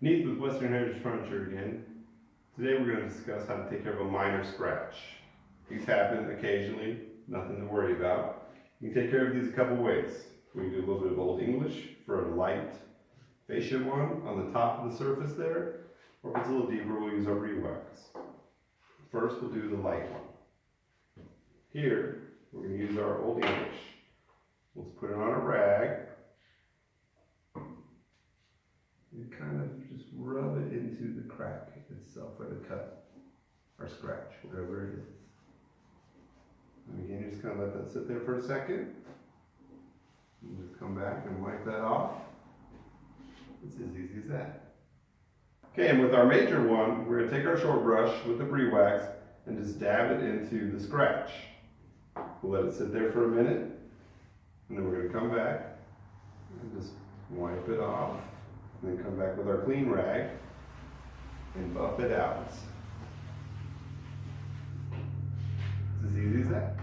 Neith with Western Heritage Furniture again. Today we're going to discuss how to take care of a minor scratch. These happen occasionally, nothing to worry about. You can take care of these a couple ways. We can do a little bit of Old English for a light fascia one on the top of the surface there, or if it's a little deeper, we'll use our re-wax. First, we'll do the light one. Here, we're going to use our Old English. Let's put it on a rag. And kind of just rub it into the crack itself, or the cut, or scratch, whatever it is. And again, you're just going to let that sit there for a second. And just come back and wipe that off. It's as easy as that. Okay, and with our major one, we're going to take our short brush with the re-wax and just dab it into the scratch. We'll let it sit there for a minute, and then we're going to come back and just wipe it off. And then come back with our clean rag and buff it out. It's as easy as that.